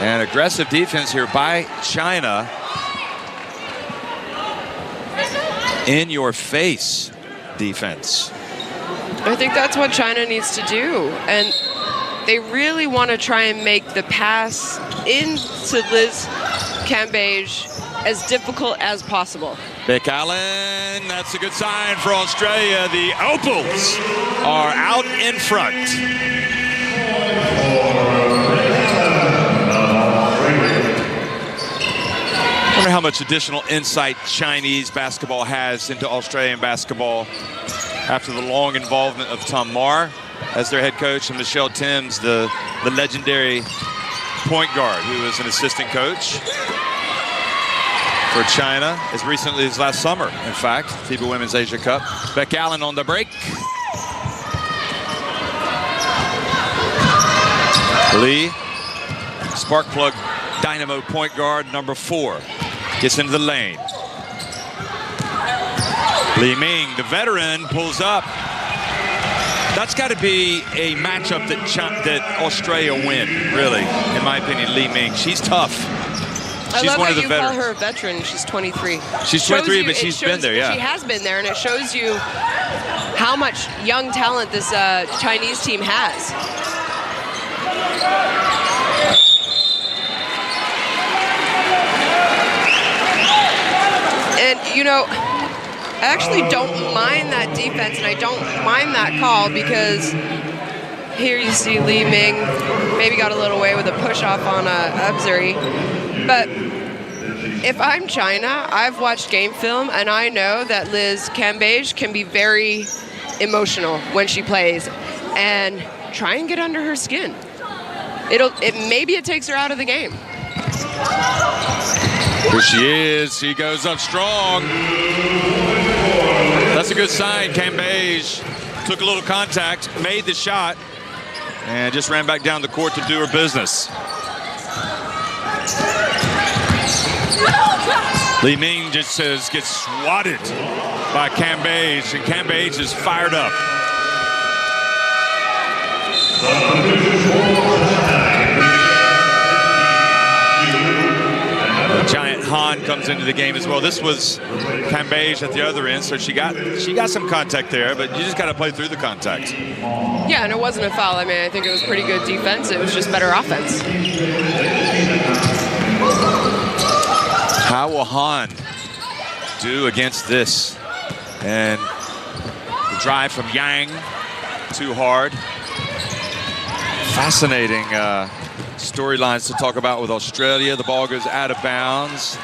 And aggressive defense here by China. In your face defense. I think that's what China needs to do. And they really want to try and make the pass into Liz Cambage as difficult as possible. Beck Allen, that's a good sign for Australia. The Opals are out in front. I wonder how much additional insight Chinese basketball has into Australian basketball after the long involvement of Tom Marr as their head coach and Michelle Timms, the legendary point guard who was an assistant coach for China as recently as last summer, in fact, FIBA Women's Asia Cup. Beck Allen on the break. Lee, spark plug dynamo point guard number 4, gets into the lane. Li Ming, the veteran, pulls up. That's got to be a matchup that Australia win, really, in my opinion. Li Ming, she's tough. She's one of the veterans. I love how you call her a veteran. She's 23. She's 23, but she's been there, yeah. She has been there, and it shows you how much young talent this Chinese team has. And, you know, I actually don't mind that defense, and I don't mind that call because here you see Li Ming maybe got a little away with a push-off on Abzuri. But if I'm China, I've watched game film, and I know that Liz Cambage can be very emotional when she plays, and try and get under her skin. Maybe it takes her out of the game. Here she is. She goes up strong. That's a good sign. Cambage took a little contact, made the shot, and just ran back down the court to do her business. Li Ming just gets swatted by Cambage, and Cambage is fired up. Giant Han comes into the game as well. This was Cambage at the other end, so she got some contact there, but you just got to play through the contact. Yeah, and it wasn't a foul. I mean, I think it was pretty good defense. It was just better offense. How will Han do against this? And the drive from Yang, too hard. Fascinating storylines to talk about with Australia. The ball goes out of bounds.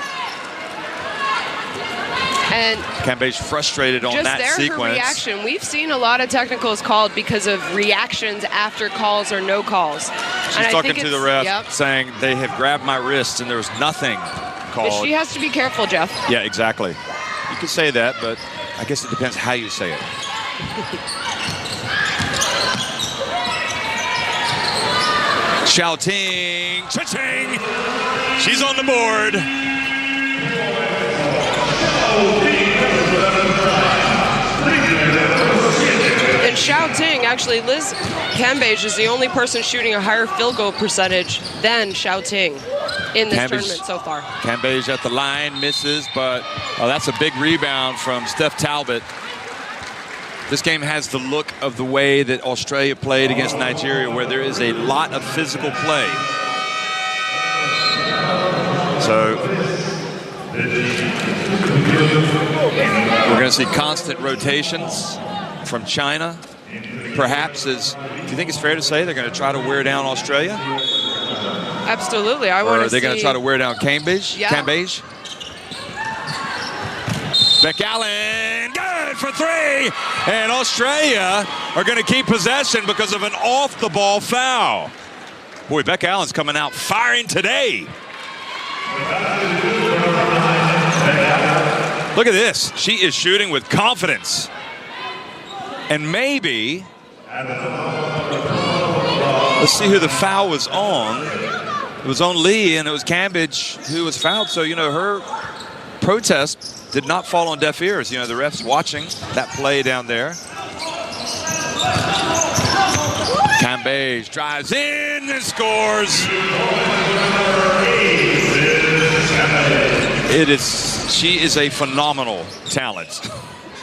And Cambage frustrated on that sequence. Her reaction. We've seen a lot of technicals called because of reactions after calls or no calls. She's talking to the ref, saying they have grabbed my wrist and there was nothing called. But she has to be careful, Jeff. Yeah, exactly. You could say that, but I guess it depends how you say it. Xiao Ting, cha-ching! She's on the board. And Xiao Ting, actually, Liz Cambage is the only person shooting a higher field goal percentage than Xiao Ting in this tournament so far. Cambage at the line, misses, but that's a big rebound from Steph Talbot. This game has the look of the way that Australia played against Nigeria, where there is a lot of physical play. So we're going to see constant rotations from China. Perhaps, do you think it's fair to say they're going to try to wear down Australia? Absolutely. Or are they going to try to wear down Cambage? Yeah. Cambage. Beck Allen, good for 3. And Australia are going to keep possession because of an off-the-ball foul. Boy, Beck Allen's coming out firing today. Look at this. She is shooting with confidence. And maybe, let's see who the foul was on. It was on Lee, and it was Cambage who was fouled. So, you know, her protest did not fall on deaf ears. You know, the refs watching that play down there. Cambage drives in and scores. She is a phenomenal talent.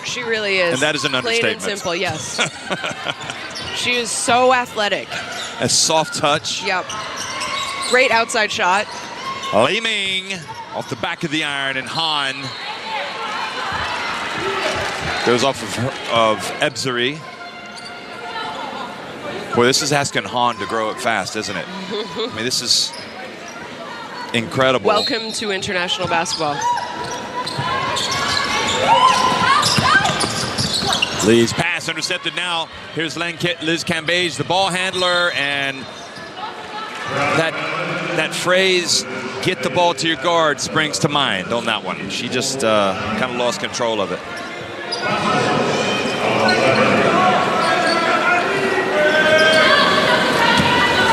She really is. And that is an understatement. Plain and simple, yes. She is so athletic. A soft touch. Yep. Great outside shot. Li Ming off the back of the iron, and Han goes off of Ebzery. Boy, this is asking Han to grow up fast, isn't it? I mean, this is incredible. Welcome to international basketball. Lee's pass intercepted now. Here's Liz Cambage, the ball handler, and that phrase, get the ball to your guard, springs to mind on that one. She just kind of lost control of it.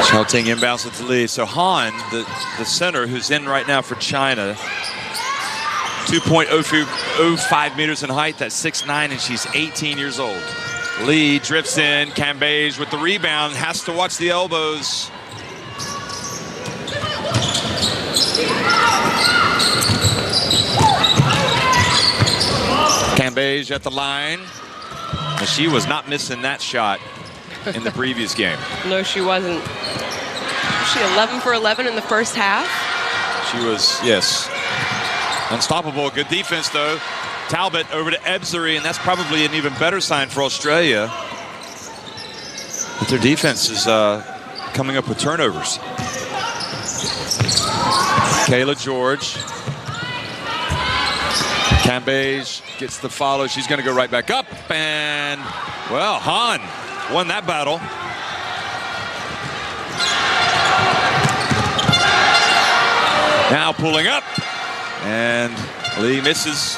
Xiaoting inbounds with the lead. So Han, the center, who's in right now for China, 2.05 meters in height. That's 6'9", and she's 18 years old. Lee drifts in. Cambage with the rebound. Has to watch the elbows. Cambage at the line. And she was not missing that shot in the previous game. No, she wasn't. She 11 for 11 in the first half. She was, yes, unstoppable. Good defense, though. Talbot over to Ebzery, and that's probably an even better sign for Australia. But their defense is coming up with turnovers. Kayla George. Cambage gets the follow. She's going to go right back up. And, well, Han won that battle. Now pulling up. And Lee misses.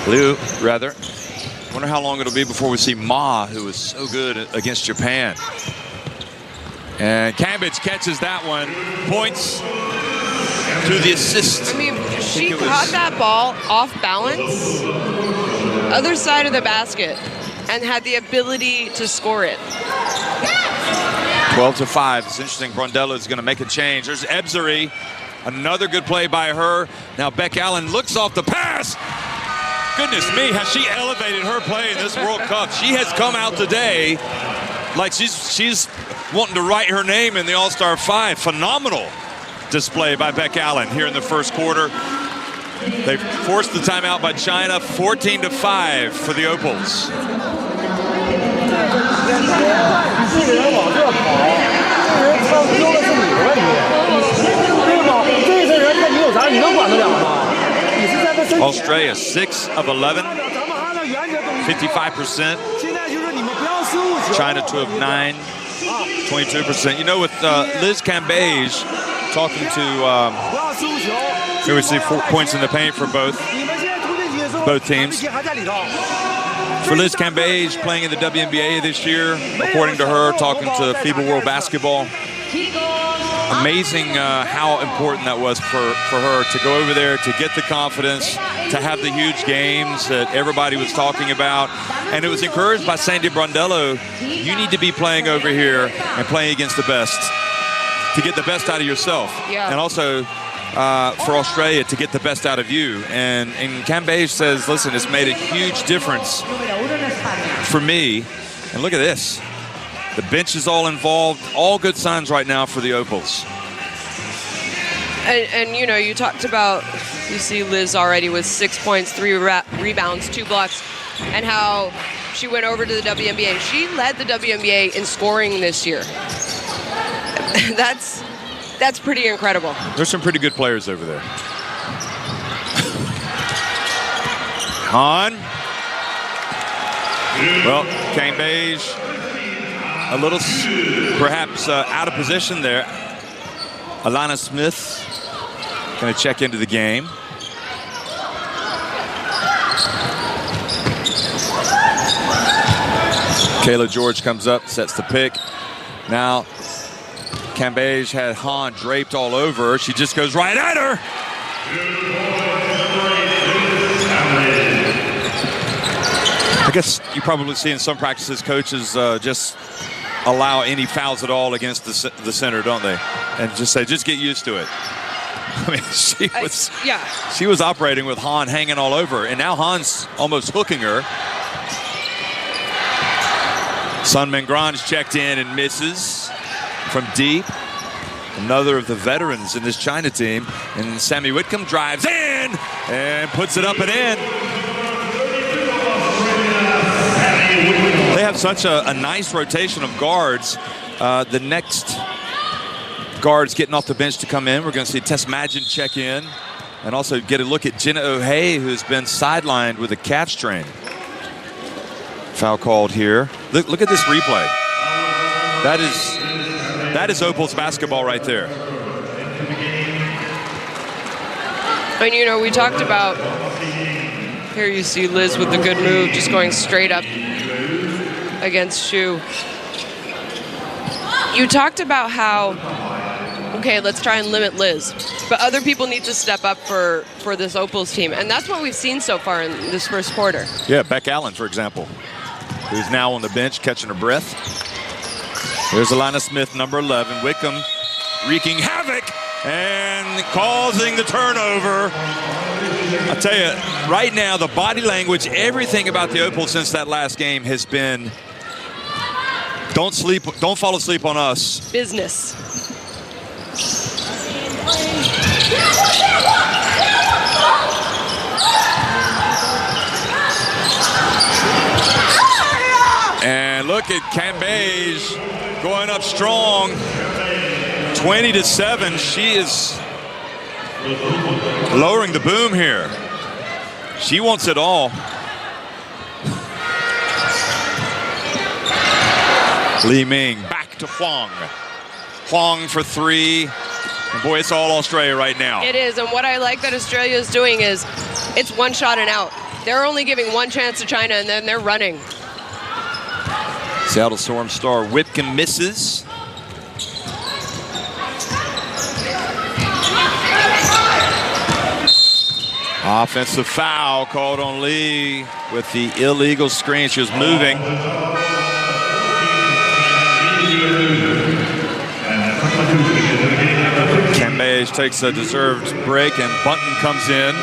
Liu, rather. Wonder how long it'll be before we see Ma, who was so good against Japan. And Cambage catches that one. Points to the assist. I mean, she caught that ball off balance, other side of the basket, and had the ability to score it. 12-5. It's interesting. Brondello is going to make a change. There's Ebzery. Another good play by her. Now Beck Allen looks off the pass. Goodness me, has she elevated her play in this World Cup? She has come out today like she's wanting to write her name in the All-Star 5. Phenomenal display by Beck Allen here in the first quarter. They forced the timeout by China, 14-5 for the Opals. Australia 6 of 11, 55%. China 2 of 9, 22%. You know, with Liz Cambage talking to, here we see 4 points in the paint for both teams. For Liz Cambage, playing in the WNBA this year, according to her, talking to FIBA World Basketball. Amazing how important that was for her to go over there, to get the confidence, to have the huge games that everybody was talking about. And it was encouraged by Sandy Brondello. You need to be playing over here and playing against the best to get the best out of yourself. Yeah. And also for Australia to get the best out of you. And Cambage says, listen, it's made a huge difference for me. And look at this. The bench is all involved. All good signs right now for the Opals. And you know, you talked about, you see Liz already with 6 points, 3 rebounds, 2 blocks, and how she went over to the WNBA. She led the WNBA in scoring this year. That's pretty incredible. There's some pretty good players over there. Han. Well, Cambage a little perhaps out of position there. Alana Smith going to check into the game. Kayla George comes up, sets the pick. Now, Cambage had Han draped all over her. She just goes right at her. I guess you probably see in some practices coaches just allow any fouls at all against the center, don't they? And just say, just get used to it. I mean, she was operating with Han hanging all over, and now Han's almost hooking her. Sun Mingran's checked in and misses from deep. Another of the veterans in this China team. And Sammy Whitcomb drives in and puts it up and in. They have such a nice rotation of guards. The next guards getting off the bench to come in. We're going to see Tess Madgen check in and also get a look at Jenna O'Hae, who's been sidelined with a calf strain. Foul called here. Look at this replay. That is Opal's basketball right there. And you know, we talked about, here you see Liz with the good move, just going straight up against Shu. You talked about how, okay, let's try and limit Liz, but other people need to step up for this Opals team, and that's what we've seen so far in this first quarter. Yeah, Beck Allen, for example, who's now on the bench catching her breath. There's Alana Smith, number 11. Whitcomb wreaking havoc and causing the turnover. I tell you, right now, the body language, everything about the Opals since that last game has been, don't fall asleep on us. Business. And look at Cambage going up strong, 20-7. She is lowering the boom here. She wants it all. Li Ming back to Huang. Huang for three. And boy, it's all Australia right now. It is, and what I like that Australia is doing is it's one shot and out. They're only giving one chance to China, and then they're running. Seattle Storm star Whitcomb misses. Offensive foul called on Lee with the illegal screen. She was moving. Cambage takes a deserved break, and Bunton comes in.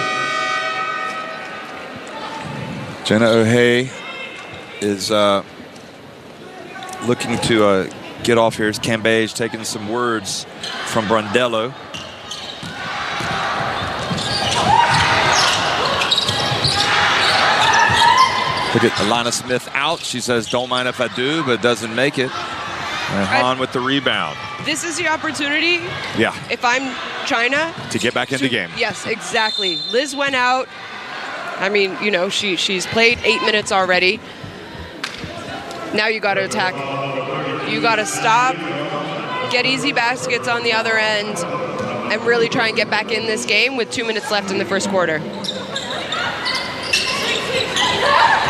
Jenna O'Hae is looking to get off here. It's Cambage taking some words from Brondello. Look at Alana Smith out. She says, don't mind if I do, but doesn't make it. And Han with the rebound. This is the opportunity. Yeah. If I'm China. To get back in the game. Yes, exactly. Liz went out. I mean, you know, she's played 8 minutes already. Now you got to attack. You got to stop, get easy baskets on the other end, and really try and get back in this game with 2 minutes left in the first quarter.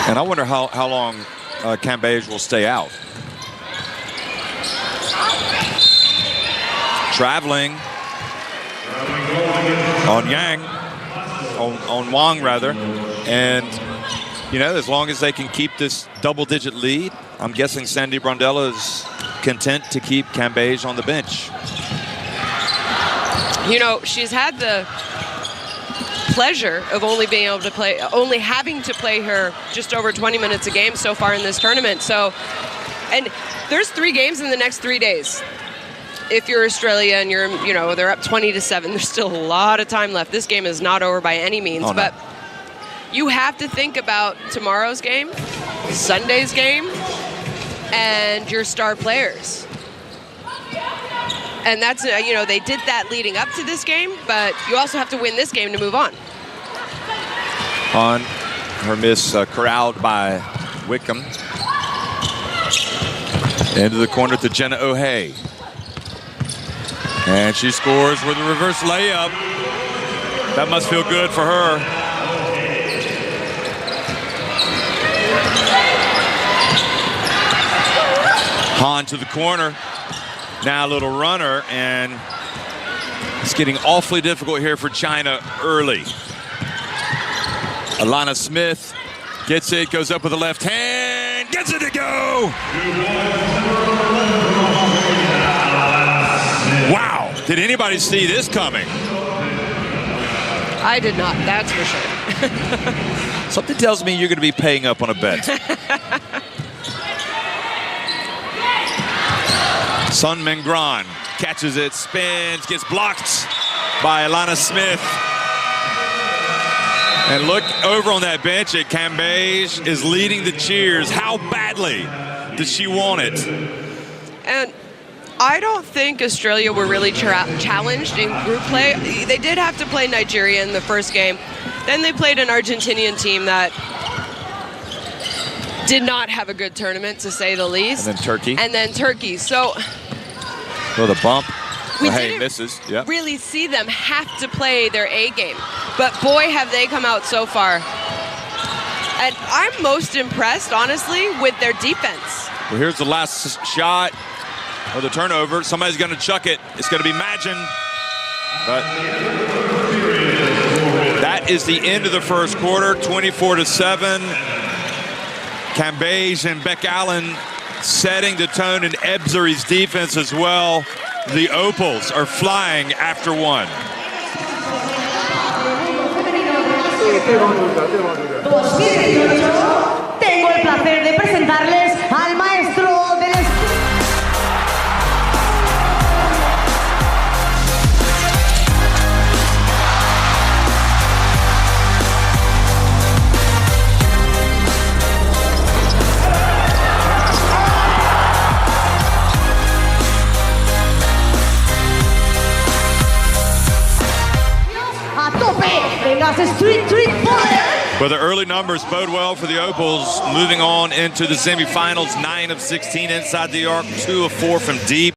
And I wonder how long Cambage will stay out. Traveling on Yang, on Wang rather, and you know, as long as they can keep this double-digit lead, I'm guessing Sandy Brondello is content to keep Cambage on the bench. You know, she's had the pleasure of only having to play her just over 20 minutes a game so far in this tournament. So, and there's 3 games in the next 3 days. If you're Australia and they're up 20-7, there's still a lot of time left. This game is not over by any means, oh, no. But you have to think about tomorrow's game, Sunday's game, and your star players. And that's, they did that leading up to this game, but you also have to win this game to move on. On her miss corralled by Whitcomb. Into the corner to Jenna O'Hae. And she scores with a reverse layup. That must feel good for her. Han to the corner. Now a little runner, and it's getting awfully difficult here for China early. Alana Smith Gets it, goes up with the left hand, gets it to go! Wow, did anybody see this coming? I did not, that's for sure. Something tells me you're going to be paying up on a bet. Sun Mingran catches it, spins, gets blocked by Alana Smith. And look over on that bench at Cambage is leading the cheers. How badly does she want it? And I don't think Australia were really challenged in group play. They did have to play Nigeria in the first game. Then they played an Argentinian team that did not have a good tournament, to say the least. And then Turkey. And then Turkey. So with a bump. we Hey, didn't misses. Yep. really see them have to play their A game. But boy, have they come out so far. And I'm most impressed, honestly, with their defense. Well, here's the last shot of the turnover. Somebody's going to chuck it. It's going to be Magin. But that is the end of the first quarter, 24-7. Cambage and Beck Allen setting the tone, and Ebzery's defense as well. The Opals are flying after one. Tengo el placer de presentarles al maestro del a tope. Vengas Street Poder. Well, the early numbers bode well for the Opals, moving on into the semifinals. 9 of 16 inside the arc, 2 of 4 from deep.